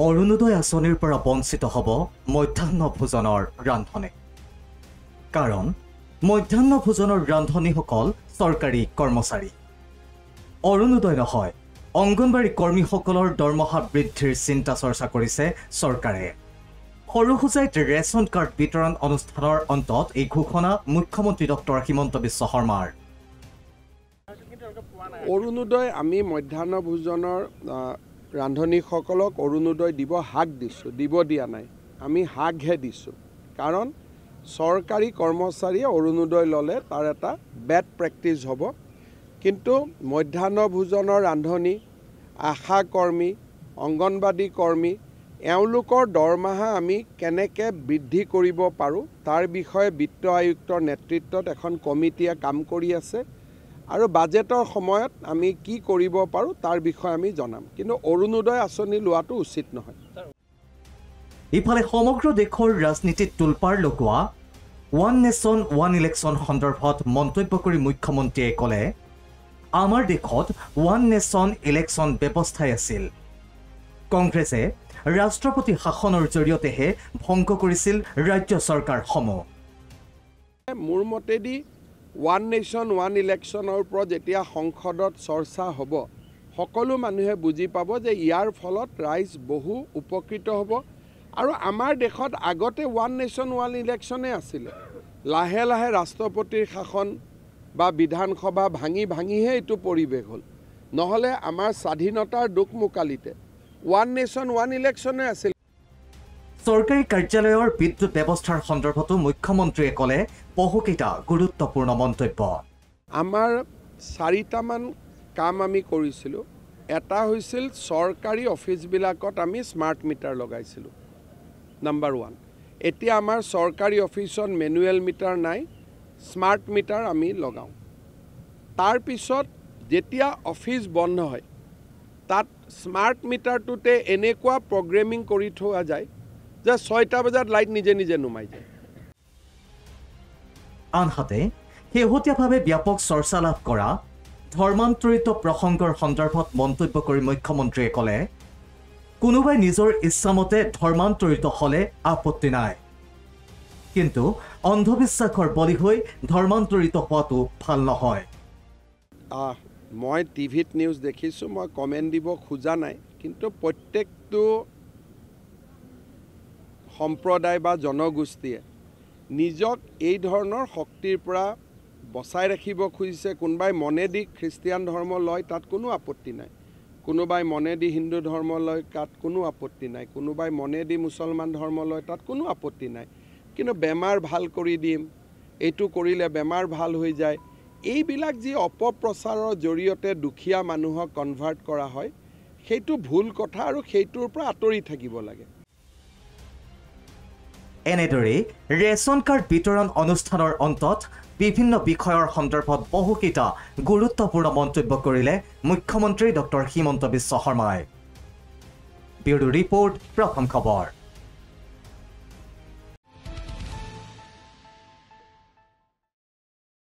অৰুণোদয় আঁচনিৰ পৰা বঞ্চিত হ'ব মধ্যাহ্ন ভোজনৰ ৰান্ধনি। কাৰণ মধ্যাহ্ন ভোজনৰ ৰান্ধনিসকল চৰকাৰী কৰ্মচাৰী। অৰুণোদয় নহয়, অংগনবাড়ী কৰ্মীসকলৰ দৰমহা বৃদ্ধিৰ চিন্তা চৰ্চা কৰিছে চৰকাৰে। সৰুসজাইত ৰেচন কাৰ্ড বিতৰণ অনুষ্ঠানৰ অন্তত এই ঘোষণা মুখ্যমন্ত্ৰী ডক্টৰ হিমন্ত বিশ্ব শৰ্মাৰ। অৰুণোদয় আমি মধ্যাহ্ন ভোজনৰ ৰান্ধনিসকলক অৰুণোদয় দিব হাক দিছোঁ, দিব দিয়া নাই, আমি হাকহে দিছোঁ। কাৰণ চৰকাৰী কৰ্মচাৰীয়ে অৰুণোদয় ল'লে তাৰ এটা বেড প্ৰেক্টিছ হ'ব। কিন্তু মধ্যাহ্ন ভোজনৰ ৰান্ধনি, আশা কৰ্মী, অংগনবাদী কৰ্মী, এওঁলোকৰ দৰমহা আমি কেনেকৈ বৃদ্ধি কৰিব পাৰোঁ তাৰ বিষয়ে বিত্ত আয়ুক্তৰ নেতৃত্বত এখন কমিটিয়ে কাম কৰি আছে। আৰু বাজেটৰ সময়ত আমি কি কৰিব পাৰোঁ তাৰ বিষয়ে আমি জনাম। কিন্তু অৰুণোদয় আঁচনি লোৱাটো উচিত নহয়। ইফালে সমগ্ৰ দেশৰ ৰাজনীতিত তোলপাৰ লগোৱা ওৱান নেশ্যন ওৱান ইলেকশ্যন সন্দৰ্ভত মন্তব্য কৰি মুখ্যমন্ত্ৰীয়ে ক'লে, আমাৰ দেশত ওৱান নেশ্যন ইলেকশ্যন ব্যৱস্থাই আছিল। কংগ্ৰেছে ৰাষ্ট্ৰপতি শাসনৰ জৰিয়তেহে ভংগ কৰিছিল ৰাজ্য চৰকাৰসমূহ। মোৰ মতেদি ওৱান নেশ্যন ওৱান ইলেকশ্যনৰ ওপৰত যেতিয়া সংসদত চৰ্চা হ'ব, সকলো মানুহে বুজি পাব যে ইয়াৰ ফলত ৰাইজ বহু উপকৃত হ'ব। আৰু আমাৰ দেশত আগতে ওৱান নেশ্যন ওৱান ইলেকশ্যনে আছিলে। লাহে লাহে ৰাষ্ট্ৰপতিৰ শাসন বা বিধানসভা ভাঙি ভাঙিহে এইটো পৰিৱেশ হ'ল। নহ'লে আমাৰ স্বাধীনতাৰ দুখ মোকালিতে ওৱান নেশ্যন ওৱান ইলেকশ্যনে আছিল। চৰকাৰী কাৰ্যালয়ৰ বিদ্যুৎ ব্যৱস্থাৰ সন্দৰ্ভতো মুখ্যমন্ত্ৰীয়ে ক'লে বহুকেইটা গুৰুত্বপূৰ্ণ মন্তব্য। আমাৰ 4টামান কাম আমি কৰিছিলোঁ। এটা হৈছিল চৰকাৰী অফিচবিলাকত আমি স্মাৰ্ট মিটাৰ লগাইছিলোঁ, নাম্বাৰ 1। এতিয়া আমাৰ চৰকাৰী অফিচত মেনুৱেল মিটাৰ নাই, স্মাৰ্ট মিটাৰ আমি লগাওঁ। তাৰপিছত যেতিয়া অফিচ বন্ধ হয়, তাত স্মাৰ্ট মিটাৰটোতে এনেকুৱা প্ৰগ্ৰেমিং কৰি থোৱা যায় যে 6টা বজাত লাইট নিজে নিজে নুমাই যায়। আনহাতে শেহতীয়াভাৱে ব্যাপক চৰ্চা লাভ কৰা ধৰ্মান্তৰিত প্ৰসংগৰ সন্দৰ্ভত মন্তব্য কৰি মুখ্যমন্ত্ৰীয়ে ক'লে, কোনোবাই নিজৰ ইচ্ছামতে ধৰ্মান্তৰিত হ'লে আপত্তি নাই, কিন্তু অন্ধবিশ্বাসৰ বলি হৈ ধৰ্মান্তৰিত হোৱাটো ভাল নহয়। মই টিভিত নিউজ দেখিছোঁ, মই কমেণ্ট দিব খোজা নাই, কিন্তু প্ৰত্যেকটো সম্প্ৰদায় বা জনগোষ্ঠীয়ে নিজক এই ধৰণৰ শক্তিৰ পৰা বচাই ৰাখিব খুজিছে। কোনোবাই মনেদি খ্ৰীষ্টিয়ান ধৰ্ম লয়, তাত কোনো আপত্তি নাই। কোনোবাই মনেদি হিন্দু ধৰ্ম লয়, তাত কোনো আপত্তি নাই। কোনোবাই মনেদি মুছলমান ধৰ্ম লয়, তাত কোনো আপত্তি নাই। কিন্তু বেমাৰ ভাল কৰি দিম, এইটো কৰিলে বেমাৰ ভাল হৈ যায়, এইবিলাক যি অপপ্ৰচাৰৰ জৰিয়তে দুখীয়া মানুহক কনভাৰ্ট কৰা হয়, সেইটো ভুল কথা আৰু সেইটোৰ পৰা আঁতৰি থাকিব লাগে। এনেদৰে ৰেচন কাৰ্ড বিতৰণ অনুষ্ঠানৰ অন্তত বিভিন্ন বিষয়ৰ সন্দৰ্ভত বহুকেইটা গুৰুত্বপূৰ্ণ মন্তব্য কৰিলে মুখ্যমন্ত্ৰী ডক্টৰ হিমন্ত বিশ্ব শৰ্মাই। ব্যুৰো ৰিপৰ্ট, প্ৰথম খবৰ।